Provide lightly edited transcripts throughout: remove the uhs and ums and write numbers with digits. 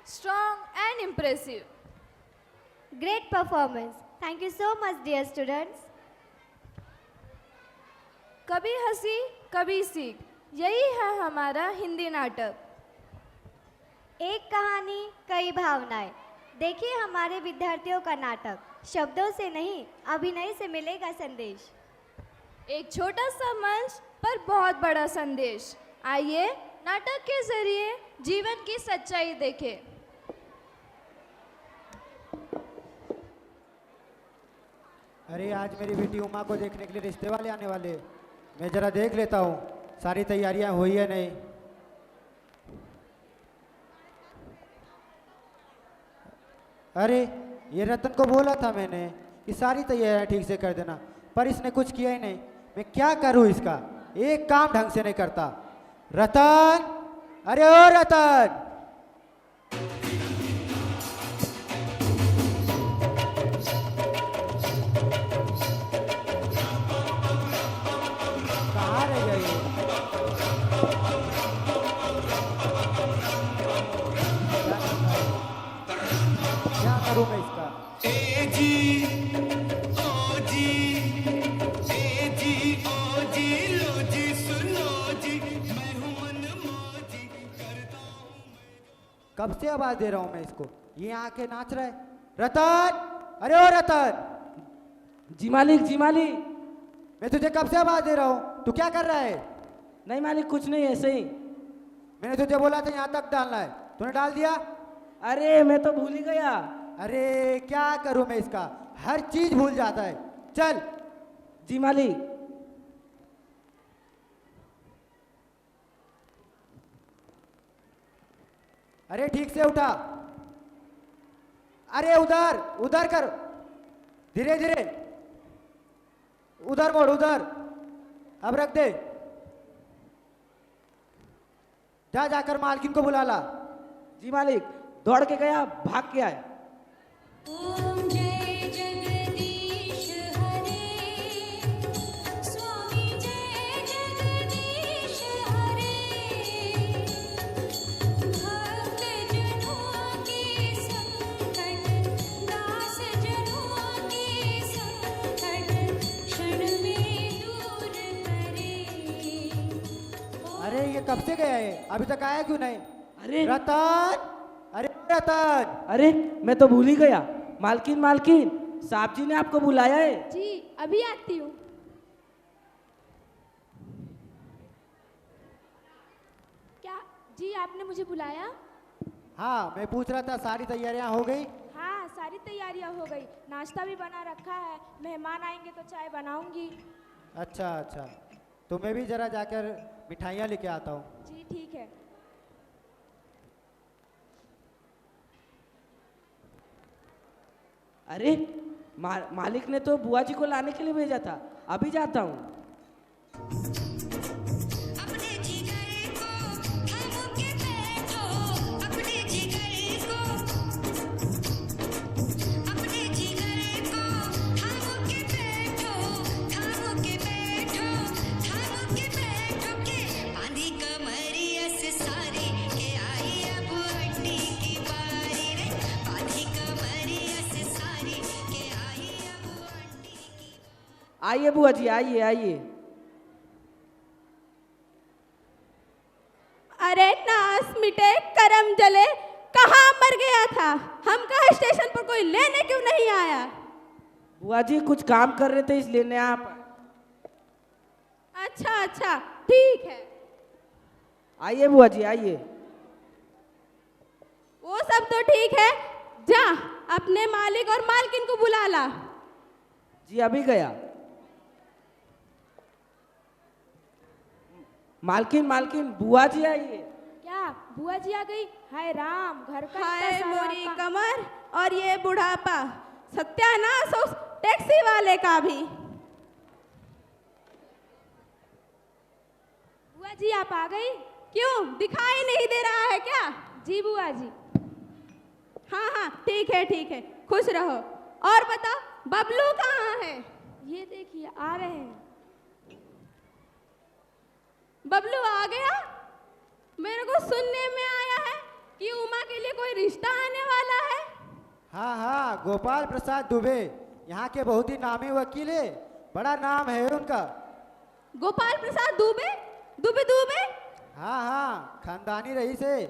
strong and impressive. Great performance. Thank you so much, dear students. कभी हंसी कभी सीख, यही है हमारा हिंदी नाटक। एक कहानी कई भावनाएं। देखिए हमारे विद्यार्थियों का नाटक। शब्दों से नहीं, अभिनय से मिलेगा संदेश। एक छोटा सा मंच पर बहुत बड़ा संदेश। आइए नाटक के जरिए जीवन की सच्चाई देखें। अरे आज मेरी बेटी उमा को देखने के लिए रिश्ते वाले आने वाले, मैं जरा देख लेता हूँ सारी तैयारियां हुई है नहीं। अरे ये रतन को बोला था मैंने कि सारी तैयारियां ठीक से कर देना, पर इसने कुछ किया ही नहीं। मैं क्या करूँ इसका, एक काम ढंग से नहीं करता। रतन, अरे ओ रतन, कहाँ रह गया ये? क्या करूँ मैं इसका? ए जी ओ जी, ए जी ओ जी, लो जी सुनो जी, मैं हूँ मनमौजी, करता हूँ मैं। कब से आवाज दे रहा हूँ मैं इसको, ये आके नाच रहा है। रतन, अरे ओ रतन, जी मालिक, जी मालिक। मैं तुझे कब से आवाज दे रहा हूँ, तू क्या कर रहा है? नहीं मालिक, कुछ नहीं, ऐसे ही। मैंने तुझे बोला था यहाँ तक डालना है, तूने डाल दिया। अरे मैं तो भूल ही गया। अरे क्या करूँ मैं इसका, हर चीज भूल जाता है। चल। जी मालिक। अरे ठीक से उठा, अरे उधर उधर कर, धीरे धीरे उधर मोड़, उधर। अब रख दे, जा जाकर मालकिन को बुला ला। जी मालिक, दौड़ के गया, भाग के आया। ओम जय जगदीश हरे, स्वामी जय जगदीश हरे, भक्त जनों के संकट, दास जनों के संकट, क्षण में दूर करे। अरे ये कब से गया है, अभी तक आया क्यों नहीं? अरे रतन, अरे रतन, अरे मैं तो भूल ही गया। मालकिन, मालकिन, साहब जी ने आपको बुलाया है। जी अभी आती हूँ। क्या जी आपने मुझे बुलाया? हाँ मैं पूछ रहा था सारी तैयारियां हो गई? हाँ सारी तैयारियां हो गई, नाश्ता भी बना रखा है, मेहमान आएंगे तो चाय बनाऊंगी। अच्छा अच्छा, तो मैं भी जरा जाकर मिठाइयाँ लेके आता हूँ। जी ठीक है। अरे मालिक ने तो बुआ जी को लाने के लिए भेजा था, अभी जाता हूँ। अपने जिगर को थाम के बैठो, अपने जिगर को, अपने जिगर को थाम के बैठो, थाम के बैठो, थाम के बैठो के बांधी कमरिया से सारी के आई अब हड्डी की बारी रे, बांधी कमरिया से सारी के आई अब हड्डी की। आइए बुआ जी, आइए आइए। अरे नास मिटे करम जले, कहाँ मर गया था? हम कहा स्टेशन पर कोई लेने क्यों नहीं आया? बुआ जी कुछ काम कर रहे थे इसलिए ने आप। अच्छा अच्छा ठीक है। आइए बुआ जी, आइए। वो सब तो ठीक है, जा अपने मालिक और मालकिन को बुला ला। जी अभी गया। मालकिन, मालकिन, बुआ जी आइए। क्या बुआ जी आ गई? हाय राम, घर का हाय इतना सारा मोरी कमर और ये बुढ़ापा, सत्यानाश उस टैक्सी वाले का भी। बुआ जी आप आ गई? क्यों, दिखाई नहीं दे रहा है क्या? जी बुआ जी। हाँ हाँ ठीक है ठीक है, खुश रहो। और बता, बबलू कहाँ है? ये देखिए आ रहे हैं। बबलू आ गया? मेरे को सुनने में आया है कि उमा के लिए कोई रिश्ता आने वाला है? हाँ हाँ, गोपाल प्रसाद दुबे यहाँ के बहुत ही नामी वकील है, बड़ा नाम है उनका। गोपाल प्रसाद दुबे? दुबे दुबे? हाँ हाँ, खानदानी रईस है।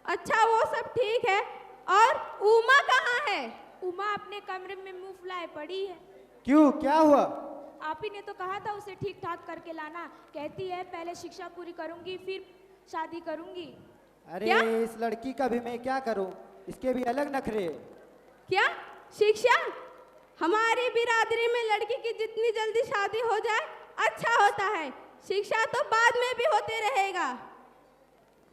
अच्छा, वो सब ठीक है, और उमा कहाँ है? उमा अपने कमरे में मुंह फुलाए पड़ी है। क्यों, क्या हुआ? आप ही ने तो कहा था उसे ठीक ठाक करके लाना। कहती है पहले शिक्षा पूरी करूंगी फिर शादी करूंगी। अरे क्या? इस लड़की का भी मैं क्या करूं, इसके भी अलग नखरे हैं। क्या शिक्षा? हमारी बिरादरी में लड़की की जितनी जल्दी शादी हो जाए अच्छा होता है। शिक्षा तो बाद में भी होते रहेगा,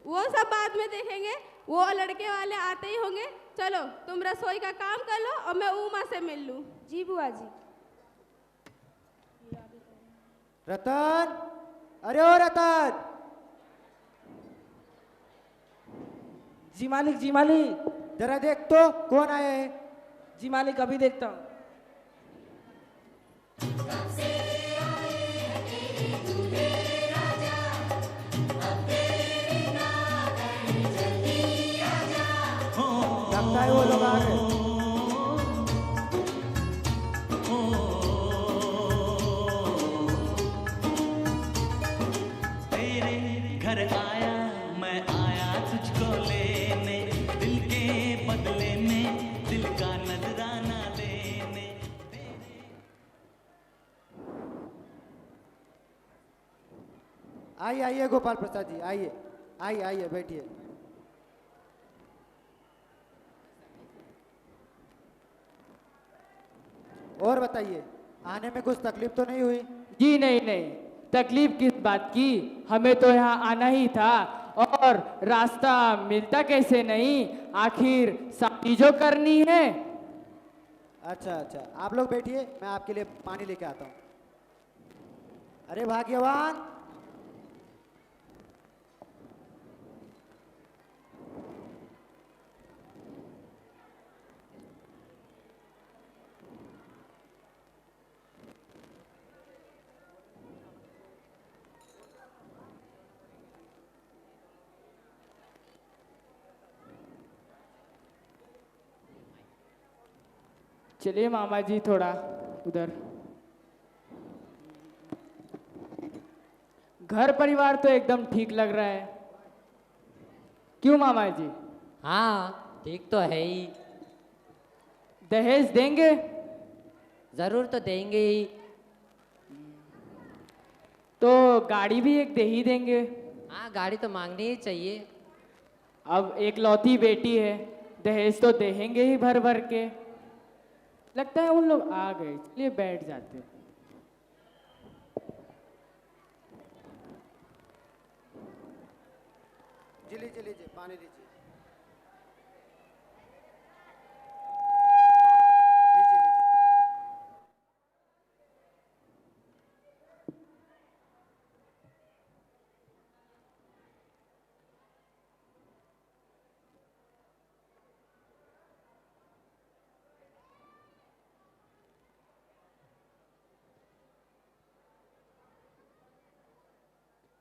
वो सब बाद में देखेंगे, वो लड़के वाले आते ही होंगे। चलो तुम रसोई का काम कर लो और मैं उमा से मिल लूं। जी बुआ जी। रतन, अरे ओ रतन। जी मालिक, जी मालिक। जरा देख तो कौन आया है। जी मालिक, अभी देखता हूँ। लगता है वो लोग आ रहे हैं। तेरे घर आया मैं, आया तुझको लेने, दिल के बदले में दिल का नजराना लेने। आइए आइए गोपाल प्रसाद जी, आइए आइए आइए, बैठिए। और बताइए, आने में कुछ तकलीफ तो नहीं हुई? जी नहीं नहीं, तकलीफ किस बात की, हमें तो यहाँ आना ही था, और रास्ता मिलता कैसे नहीं, आखिर शादी जो करनी है। अच्छा अच्छा, आप लोग बैठिए, मैं आपके लिए पानी लेके आता हूँ। अरे भाग्यवान, चलिए मामा जी थोड़ा उधर। घर परिवार तो एकदम ठीक लग रहा है, क्यों मामा जी? हाँ ठीक तो है ही। दहेज देंगे? जरूर तो देंगे ही। तो गाड़ी भी एक दे ही देंगे। हाँ गाड़ी तो मांगनी ही चाहिए। अब एक लौती बेटी है, दहेज तो देंगे ही भर भर के। लगता है उन लोग आ गए, चलिए बैठ जाते हैं। जी लीजिए लीजिए, पानी लीजिए। लीजिए लीजिए।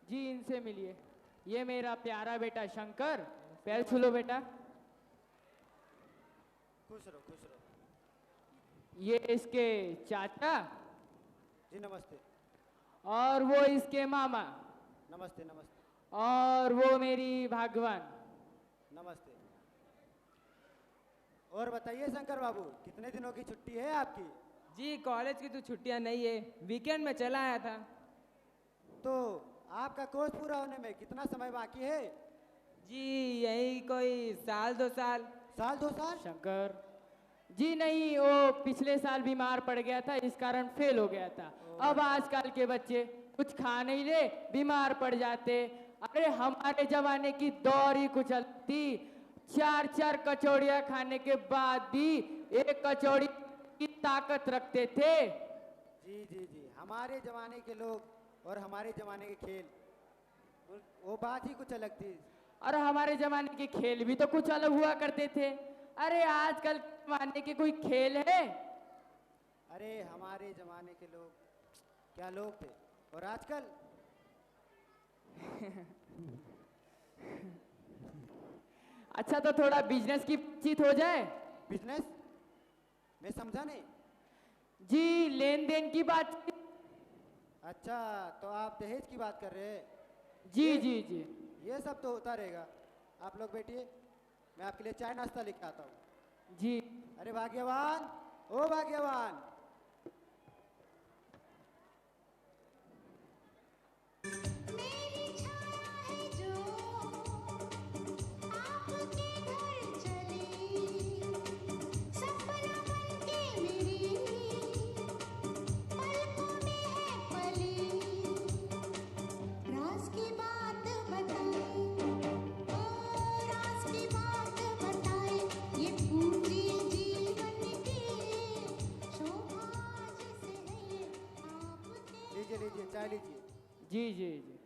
जी इनसे मिलिए, ये मेरा प्यारा बेटा शंकर, पैर छू लो बेटा। खुश रहो खुश रहो। ये इसके चाचा, जी नमस्ते। और वो इसके मामा, नमस्ते नमस्ते। और वो मेरी भागवान। नमस्ते। और बताइए शंकर बाबू, कितने दिनों की छुट्टी है आपकी? जी कॉलेज की तो छुट्टियां नहीं है, वीकेंड में चला आया था। तो आपका कोर्स पूरा होने में कितना समय बाकी है? जी यही कोई साल 2 साल। साल 2 साल? शंकर जी नहीं, वो पिछले साल बीमार पड़ गया था, इस कारण फेल हो गया था। अब आजकल के बच्चे कुछ खा नहीं ले, बीमार पड़ जाते। अरे हमारे जमाने की दौर ही कुछ अलग थी, 4 कचौड़ियाँ खाने के बाद भी एक कचौड़ी की ताकत रखते थे। जी जी जी, हमारे जमाने के लोग और हमारे जमाने के खेल, वो बात ही कुछ अलग थी। और हमारे जमाने के खेल भी तो कुछ अलग हुआ करते थे। अरे आजकल के जमाने के कोई खेल है? अरे हमारे जमाने के लोग क्या लोग थे, और आजकल अच्छा तो थोड़ा बिजनेस की बातचीत हो जाए। बिजनेस? मैं समझा नहीं। जी लेन देन की बात। अच्छा, तो आप दहेज की बात कर रहे हैं? जी जी जी। ये सब तो होता रहेगा। आप लोग बैठिए, मैं आपके लिए चाय नाश्ता लेके आता हूँ। जी अरे भाग्यवान, ओ भाग्यवान। मेरी छाया है जो आपके घर चली, सपना बनके मेरी पलकों में है पली। राज की बात बताए, ओ राज की बात बताए, ये पूंजी जीवन की शोभा जिसे है आपके। लीजिए लीजिए, चाय लीजिए। जी जी जी।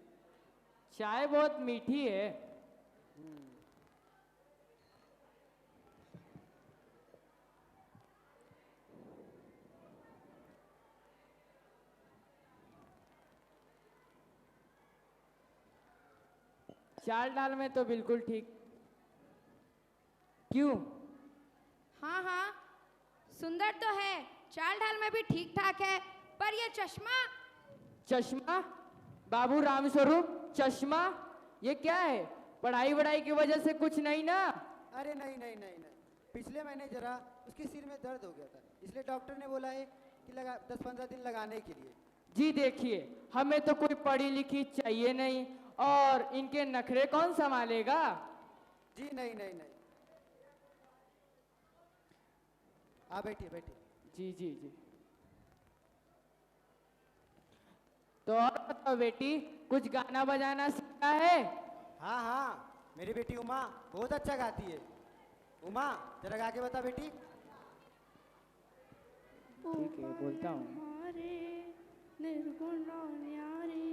चाय बहुत मीठी है। चाल डाल में तो बिल्कुल ठीक। क्यों? हाँ हाँ, सुंदर तो है, चाल ढाल में भी ठीक ठाक है, पर ये चश्मा। चश्मा? बाबू रामस्वरूप, चश्मा ये क्या है? पढ़ाई वढ़ाई की वजह से कुछ नहीं ना? अरे नहीं नहीं नहीं नहीं, पिछले महीने जरा उसके सिर में दर्द हो गया था, इसलिए डॉक्टर ने बोला है कि 10-15 दिन लगाने के लिए। जी देखिए, हमें तो कोई पढ़ी लिखी चाहिए नहीं, और इनके नखरे कौन संभालेगा? जी नहीं नहीं नहीं, आप बैठिए बैठिए। जी जी जी। तो और बताओ बेटी, कुछ गाना बजाना सीखा है? हाँ हाँ, मेरी बेटी उमा बहुत अच्छा गाती है। उमा जरा गा के बता बेटी। ठीक है, बोलता हूँ। निर्गुण न्यारे,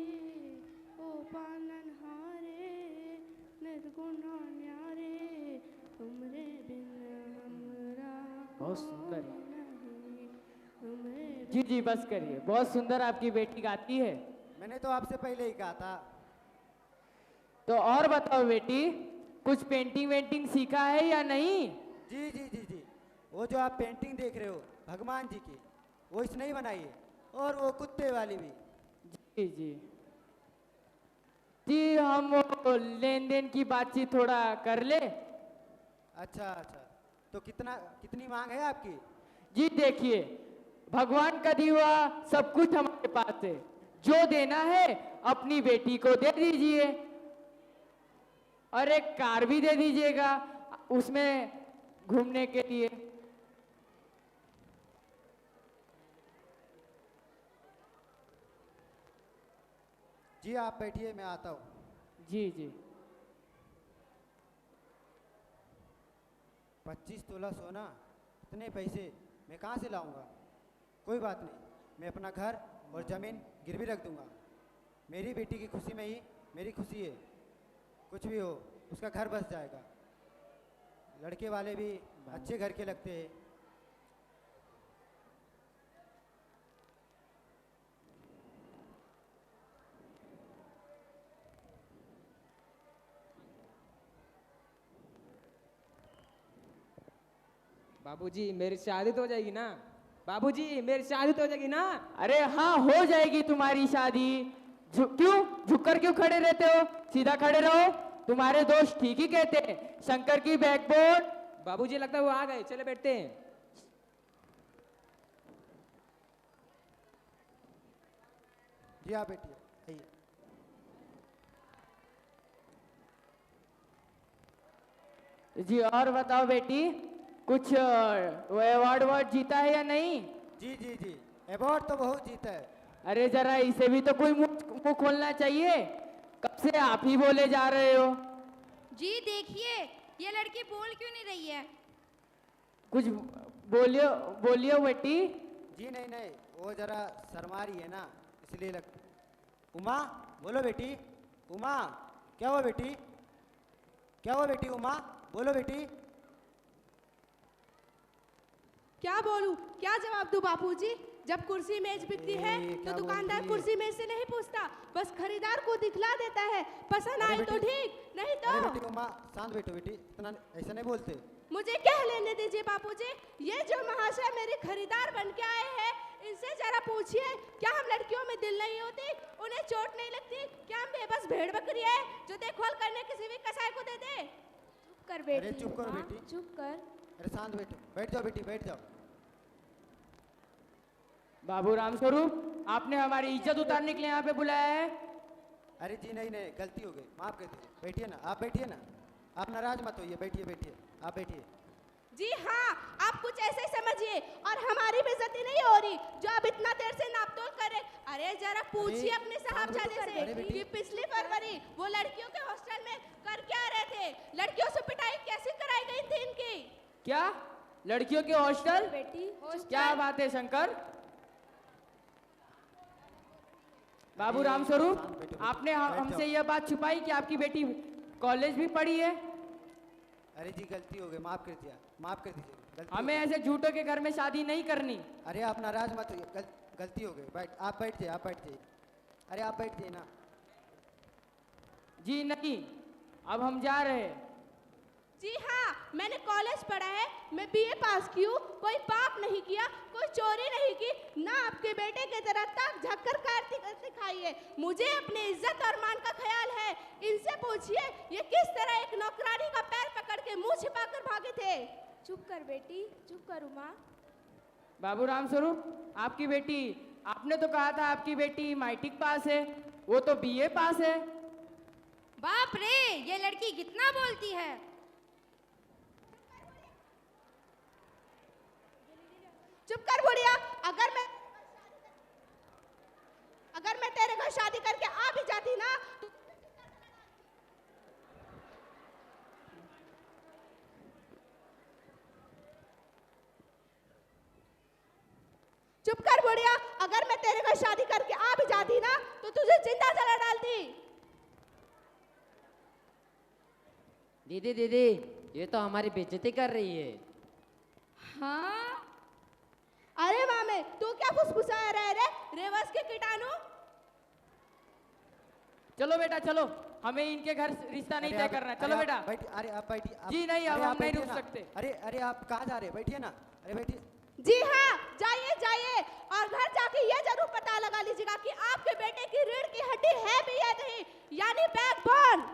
ओ पालन हारे, निर्गुण न्यारे, तुमरे बिन हमरा बहुत सुंदर है। नहीं, तुमरे जी जी बस करिए, बहुत सुंदर आपकी बेटी गाती है। मैंने तो आपसे पहले ही कहा था। तो और बताओ बेटी, कुछ पेंटिंग वेंटिंग सीखा है या नहीं? जी जी जी जी, वो जो आप पेंटिंग देख रहे हो भगवान जी की, वो इसने ही बनाई है, और वो कुत्ते वाली भी। जी जी जी। हम वो लेन देन की बातचीत थोड़ा कर ले। अच्छा अच्छा, तो कितनी मांग है आपकी? जी देखिए, भगवान का दिया सब कुछ हमारे पास है, जो देना है अपनी बेटी को दे दीजिए, और एक कार भी दे दीजिएगा उसमें घूमने के लिए। जी आप बैठिए, मैं आता हूँ। जी जी। 25 तोला सोना, इतने पैसे मैं कहाँ से लाऊंगा? कोई बात नहीं, मैं अपना घर और ज़मीन गिरवी रख दूंगा। मेरी बेटी की खुशी में ही मेरी खुशी है। कुछ भी हो, उसका घर बस जाएगा। लड़के वाले भी अच्छे घर के लगते हैं। बाबूजी मेरी शादी तो हो जाएगी ना? बाबूजी मेरी शादी तो हो जाएगी ना? अरे हाँ, हो जाएगी तुम्हारी शादी। क्यों झुक कर क्यों खड़े रहते हो? सीधा खड़े रहो, तुम्हारे दोस्त ठीक ही कहते हैं, शंकर की बैकबोन। बाबूजी लगता है वो आ गए, चले बैठते हैं। जी आप बैठिए, आइए। जी और बताओ बेटी, कुछ अवार्ड वार्ड जीता है या नहीं? जी जी जी, अवार्ड तो बहुत जीता है। अरे जरा इसे भी तो कोई मुंह खोलना चाहिए, कब से आप ही बोले जा रहे हो। जी देखिए, ये लड़की बोल क्यों नहीं रही है? कुछ बोलियो बोलियो बेटी। जी नहीं नहीं, वो जरा शर्मा रही है ना, इसलिए लग। उमा बोलो बेटी। उमा, क्या हुआ बेटी? क्या हुआ बेटी? उमा बोलो बेटी। क्या बोलूं, क्या जवाब दूं बापूजी? जब कुर्सी मेज बिकती है ये तो क्या दुकानदार बोल रही है? कुर्सी मेज से नहीं पूछता, बस खरीदार को दिखला देता है। पसंद अरे आई तो बेटी, ठीक, नहीं अरे तो बेटी उमा शांत बैठो बेटी, इतना ऐसा नहीं बोलते। मुझे कह लेने दीजिए बापूजी। ये जो महाशय मेरे खरीदार बन के आए हैं, इनसे जरा पूछिए क्या हम लड़कियों में दिल नहीं होती, उन्हें चोट नहीं लगती? क्या हम बेबस भेड़ बकरी है जो देखभाल करने किसी भी कसाई को दे दे? चुप कर अरे बेटी, चुप करो माँ, बेटी। चुप कर। अरे शांत बैठो, बैठ जाओ बेटी, बैठ जाओ। बाबू राम स्वरूप, आपने हमारी इज्जत उतारने के लिए यहाँ पे बुलाया है? अरे जी नहीं नहीं, गलती हो गई, माफ कर दीजिए। बैठिए ना, आप बैठिए ना, आप नाराज मत होइए, बैठिए बैठिए, आप बैठिए। जी हाँ, आप कुछ ऐसे ही समझिए। और हमारी बेइज्जती नहीं हो रही जो अब इतना देर से नापतोल करे। अरे जरा पूछिए अरे, अपने शांत साहबजादे बैठो, अरे से बेटी। कि पिछली फरवरी वो लड़कियों के हॉस्टल में कर क्या रहे थे, लड़कियों से पिटाई कैसे कराई गई थी इनकी? क्या लड़कियों के हॉस्टल? बेटी क्या बात है शंकर? बाबू राम स्वरूप, शांत बैठो बेटी, आपने बैठ हमसे जाओ। यह बात छुपाई कि आपकी बेटी कॉलेज भी पढ़ी है? अरे जी गलती हो गई, माफ कर दिया, माफ कर दीजिए, गलती हमें हो गई। ऐसे झूठों के घर में शादी नहीं करनी। अरे आप नाराज मत होइए, गलती हो गई, आप बैठ जाइए, आप बैठ जाइए। अरे आप बैठ जाइए ना। जी नहीं, अब हम जा रहे हैं। जी हाँ, मैंने कॉलेज पढ़ा है, मैं बीए पास की हूँ, कोई पाप नहीं किया, कोई चोरी नहीं की, ना आपके बेटे की तरह तक झक्कर दिखाई है। मुझे अपनी इज्जत और मान का ख्याल है। इनसे पूछिए ये किस तरह एक नौकरानी का पैर पकड़ के मुंह छिपाकर भागे थे। चुप कर बेटी, चुप कर उमा। बाबू राम स्वरूप, आपकी बेटी, आपने तो कहा था आपकी बेटी मैट्रिक पास है, वो तो बीए पास है। बाप रे, ये लड़की कितना बोलती है। चुप कर बुढ़िया। अगर मैं तेरे घर शादी करके आ भी जाती ना तो चुप कर बुढ़िया। अगर मैं तेरे घर शादी करके आ भी जाती ना तो तुझे जिंदा जला डालती। दीदी दीदी, ये तो हमारी बेइज्जती कर रही है। हाँ, अरे मामे, तू क्या फुसफुसाया रहे रे रेवस के कीटाणु? चलो बेटा चलो, हमें इनके घर रिश्ता नहीं अरे तय आप- करना। अरे चलो आप बेटा। बैठिए, अरे आप बैठिए। जी नहीं, अब अरे हम आप नहीं बैठिए रुक ना। सकते। अरे आप कहाँ जा रहे हैं? बैठिए ना, अरे बैठिए। जी हाँ, जाइए जाइए और घर जाके ये जरूर पता लगा लीजिएगा कि आपके बेटे की रीढ़ की हड्डी है भी या नहीं, यानी बैकबोन।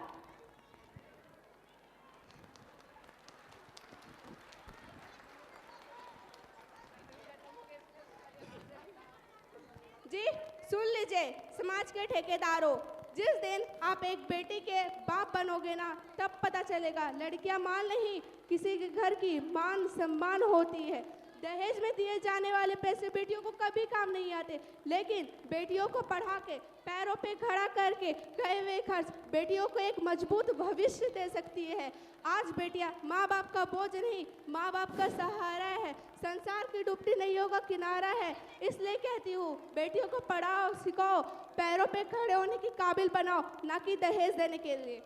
जी सुन लीजिए समाज के ठेकेदारों, जिस दिन आप एक बेटी के बाप बनोगे ना तब पता चलेगा लड़कियां माल नहीं, किसी के घर की मान सम्मान होती है। दहेज में दिए जाने वाले पैसे बेटियों को कभी काम नहीं आते, लेकिन बेटियों को पढ़ा के पैरों पे खड़ा करके गए हुए खर्च बेटियों को एक मजबूत भविष्य दे सकती है। आज बेटियां माँ बाप का बोझ नहीं, माँ बाप का सहारा है, संसार की डूबती नैयों का किनारा है। इसलिए कहती हूँ बेटियों को पढ़ाओ, सिखाओ, पैरों पे खड़े होने की काबिल बनाओ, ना कि दहेज देने के लिए।